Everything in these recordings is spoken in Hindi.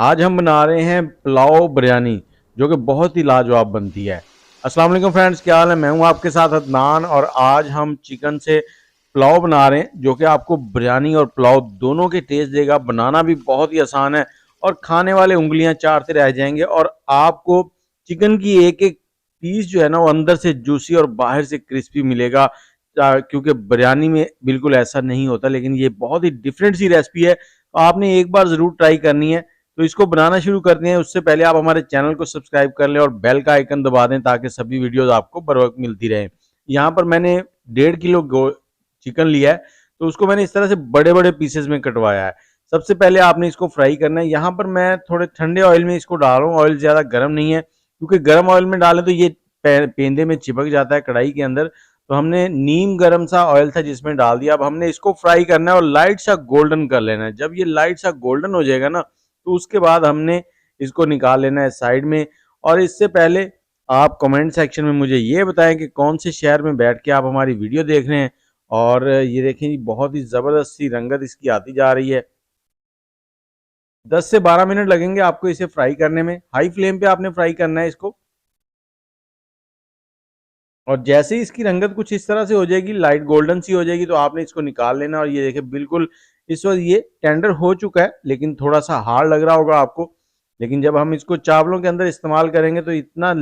आज हम बना रहे हैं पुलाव बिरयानी, जो कि बहुत ही लाजवाब बनती है। अस्सलाम वालेकुम फ्रेंड्स, क्या हाल है। मैं हूं आपके साथ अदनान और आज हम चिकन से पुलाव बना रहे हैं, जो कि आपको बिरयानी और पुलाव दोनों के टेस्ट देगा। बनाना भी बहुत ही आसान है और खाने वाले उंगलियां चाटते रह जाएंगे। और आपको चिकन की एक एक पीस जो है ना, वो अंदर से जूसी और बाहर से क्रिस्पी मिलेगा। क्योंकि बिरयानी में बिल्कुल ऐसा नहीं होता, लेकिन ये बहुत ही डिफरेंट सी रेसिपी है, तो आपने एक बार ज़रूर ट्राई करनी है। तो इसको बनाना शुरू करते हैं। उससे पहले आप हमारे चैनल को सब्सक्राइब कर लें और बेल का आइकन दबा दें, ताकि सभी वीडियोस आपको बर वक्त मिलती रहे। यहाँ पर मैंने 1.5 किलो चिकन लिया है, तो उसको मैंने इस तरह से बड़े बड़े पीसेस में कटवाया है। सबसे पहले आपने इसको फ्राई करना है। यहाँ पर मैं थोड़े ठंडे ऑयल में इसको डाल रहा हूँ, ऑयल ज़्यादा गर्म नहीं है, क्योंकि गर्म ऑयल में डालें तो ये पेंदे में चिपक जाता है कढ़ाई के अंदर। तो हमने नीम गर्म सा ऑयल था जिसमें डाल दिया। अब हमने इसको फ्राई करना है और लाइट सा गोल्डन कर लेना है। जब ये लाइट सा गोल्डन हो जाएगा ना, तो उसके बाद हमने इसको निकाल लेना है साइड में। और इससे पहले आप कमेंट सेक्शन में मुझे ये बताएं कि कौन से शहर में बैठ के आप हमारी वीडियो देख रहे हैं। और ये देखें, बहुत ही ज़बरदस्त सी रंगत इसकी आती जा रही है। 10 से 12 मिनट लगेंगे आपको इसे फ्राई करने में। हाई फ्लेम पे आपने फ्राई करना है इसको। और जैसे ही इसकी रंगत कुछ इस तरह से हो जाएगी, लाइट गोल्डन सी हो जाएगी, तो आपने इसको निकाल लेना। और ये देखिए, बिल्कुल इस वक्त ये टेंडर हो चुका है, लेकिन थोड़ा सा हार्ड लग रहा होगा आपको। लेकिन जब हम इसको चावलों के अंदर इस्तेमाल करेंगे तो इतना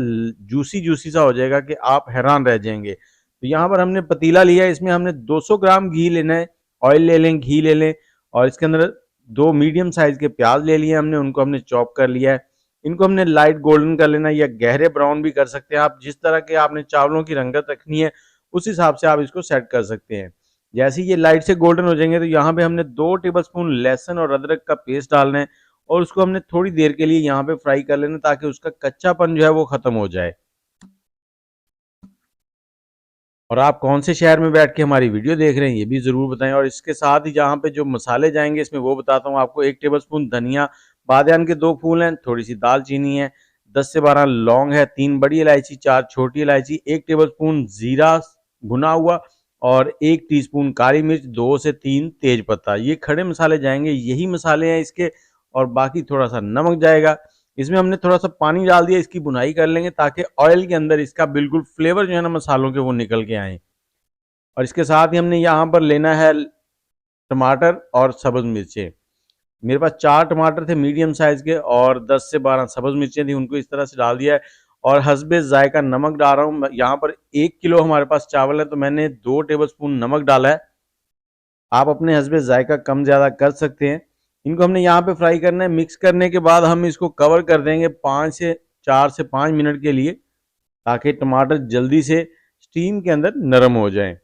जूसी जूसी सा हो जाएगा कि आप हैरान रह जाएंगे। तो यहाँ पर हमने पतीला लिया है, इसमें हमने 200 ग्राम घी लेना है। ऑयल ले लें, घी ले लें। और इसके अंदर 2 मीडियम साइज के प्याज ले लिए हमने, उनको हमने चॉप कर लिया है। इनको हमने लाइट गोल्डन कर लेना, या गहरे ब्राउन भी कर सकते हैं आप। जिस तरह के आपने चावलों की रंगत रखनी है, उस हिसाब से आप इसको सेट कर सकते हैं। जैसे ही ये लाइट से गोल्डन हो जाएंगे, तो यहाँ पे हमने 2 टेबलस्पून लहसुन और अदरक का पेस्ट डालना है। और उसको हमने थोड़ी देर के लिए यहाँ पे फ्राई कर लेना, ताकि उसका कच्चापन जो है वो खत्म हो जाए। और आप कौन से शहर में बैठ के हमारी वीडियो देख रहे हैं, ये भी ज़रूर बताएं। और इसके साथ ही जहाँ पे जो मसाले जाएंगे इसमें, वो बताता हूँ आपको। 1 टेबलस्पून धनिया, बादन के 2 फूल हैं, थोड़ी सी दालचीनी है, 10 से 12 लौंग है, 3 बड़ी इलायची, 4 छोटी इलायची, 1 टेबलस्पून जीरा भुना हुआ, और 1 टीस्पून काली मिर्च, 2 से 3 तेज पत्ता। ये खड़े मसाले जाएंगे, यही मसाले हैं इसके। और बाकी थोड़ा सा नमक जाएगा। इसमें हमने थोड़ा सा पानी डाल दिया, इसकी भुनाई कर लेंगे, ताकि ऑयल के अंदर इसका बिल्कुल फ्लेवर जो है ना मसालों के, वो निकल के आए। और इसके साथ ही हमने यहाँ पर लेना है टमाटर और सब्ज मिर्चें। मेरे पास 4 टमाटर थे मीडियम साइज के, और 10 से 12 सब्ज मिर्चें थी, उनको इस तरह से डाल दिया है। और हस्बे जायका नमक डाल रहा हूँ। यहाँ पर 1 किलो हमारे पास चावल है, तो मैंने 2 टेबलस्पून नमक डाला है। आप अपने हस्बे जायका कम ज़्यादा कर सकते हैं। इनको हमने यहाँ पे फ्राई करना है। मिक्स करने के बाद हम इसको कवर कर देंगे 4 से 5 मिनट के लिए, ताकि टमाटर जल्दी से स्टीम के अंदर नरम हो जाएं।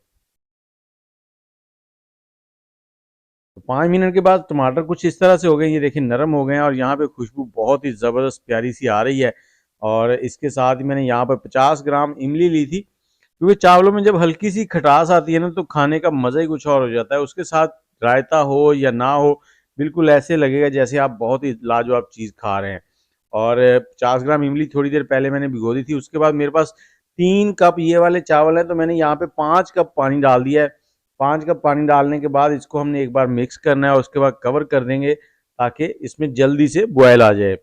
तो 5 मिनट के बाद टमाटर कुछ इस तरह से हो गए, ये देखिए नरम हो गए हैं। और यहाँ पे खुशबू बहुत ही ज़बरदस्त प्यारी सी आ रही है। और इसके साथ ही मैंने यहाँ पर 50 ग्राम इमली ली थी, क्योंकि चावलों में जब हल्की सी खटास आती है ना, तो खाने का मज़ा ही कुछ और हो जाता है। उसके साथ रायता हो या ना हो, बिल्कुल ऐसे लगेगा जैसे आप बहुत ही लाजवाब चीज़ खा रहे हैं। और 50 ग्राम इमली थोड़ी देर पहले मैंने भिगो दी थी। उसके बाद मेरे पास 3 कप ये वाले चावल हैं, तो मैंने यहाँ पे 5 कप पानी डाल दिया है। 5 कप पानी डालने के बाद इसको हमने एक बार मिक्स करना है, उसके बाद कवर कर देंगे, ताकि इसमें जल्दी से बॉयल आ जाए।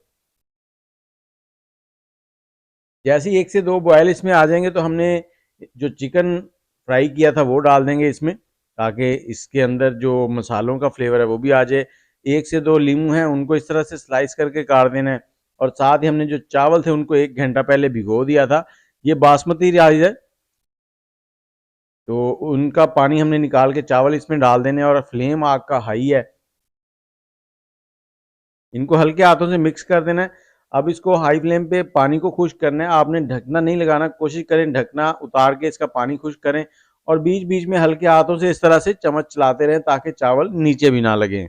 जैसे ही 1 से 2 बॉयल इसमें आ जाएंगे, तो हमने जो चिकन फ्राई किया था वो डाल देंगे इसमें, ताकि इसके अंदर जो मसालों का फ्लेवर है वो भी आ जाए। 1 से 2 लीमू हैं, उनको इस तरह से स्लाइस करके काट देना है। और साथ ही हमने जो चावल थे उनको 1 घंटा पहले भिगो दिया था। ये बासमती राइस है, तो उनका पानी हमने निकाल के चावल इसमें डाल देने। और फ्लेम आग का हाई है, इनको हल्के हाथों से मिक्स कर देना है। अब इसको हाई फ्लेम पे पानी को खुश्क करना है। आपने ढकना नहीं लगाना, कोशिश करें ढकना उतार के इसका पानी खुश्क करें। और बीच बीच में हल्के हाथों से इस तरह से चम्मच चलाते रहें, ताकि चावल नीचे भी ना लगे।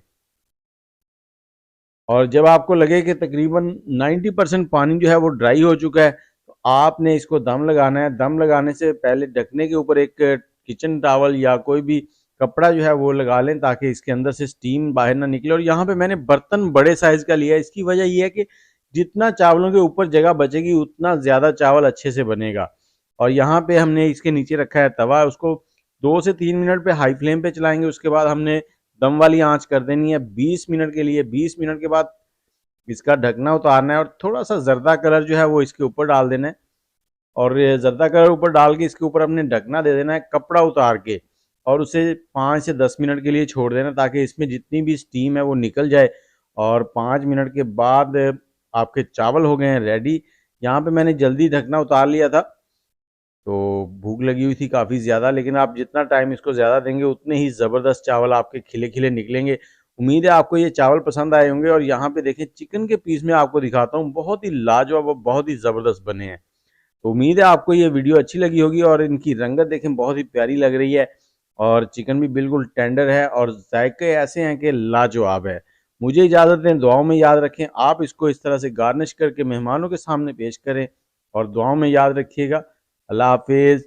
और जब आपको लगे कि तकरीबन 90% पानी जो है वो ड्राई हो चुका है, तो आपने इसको दम लगाना है। दम लगाने से पहले ढकने के ऊपर एक किचन टावल या कोई भी कपड़ा जो है वो लगा लें, ताकि इसके अंदर से स्टीम बाहर ना निकले। और यहाँ पे मैंने बर्तन बड़े साइज़ का लिया है। इसकी वजह यह है कि जितना चावलों के ऊपर जगह बचेगी, उतना ज़्यादा चावल अच्छे से बनेगा। और यहाँ पे हमने इसके नीचे रखा है तवा, उसको 2 से 3 मिनट पे हाई फ्लेम पे चलाएंगे। उसके बाद हमने दम वाली आंच कर देनी है 20 मिनट के लिए। 20 मिनट के बाद इसका ढकना उतारना है और थोड़ा सा जर्दा कलर जो है वो इसके ऊपर डाल देना है। और ये जर्दा कलर ऊपर डाल के इसके ऊपर अपने ढकना दे देना है कपड़ा उतार के, और उसे 5 से 10 मिनट के लिए छोड़ देना ताकि इसमें जितनी भी स्टीम है वो निकल जाए। और 5 मिनट के बाद आपके चावल हो गए हैं रेडी। यहाँ पे मैंने जल्दी ढकना उतार लिया था, तो भूख लगी हुई थी काफ़ी ज़्यादा, लेकिन आप जितना टाइम इसको ज़्यादा देंगे उतने ही ज़बरदस्त चावल आपके खिले खिले निकलेंगे। उम्मीद है आपको ये चावल पसंद आए होंगे। और यहाँ पे देखें चिकन के पीस में आपको दिखाता हूँ, बहुत ही लाजवाब और बहुत ही ज़बरदस्त बने हैं। तो उम्मीद है आपको ये वीडियो अच्छी लगी होगी। और इनकी रंगत देखें बहुत ही प्यारी लग रही है, और चिकन भी बिल्कुल टेंडर है और जायके ऐसे हैं कि लाजवाब है। मुझे इजाज़त दें, दुआओं में याद रखें। आप इसको इस तरह से गार्निश करके मेहमानों के सामने पेश करें और दुआओं में याद रखिएगा। अल्लाह हाफिज़।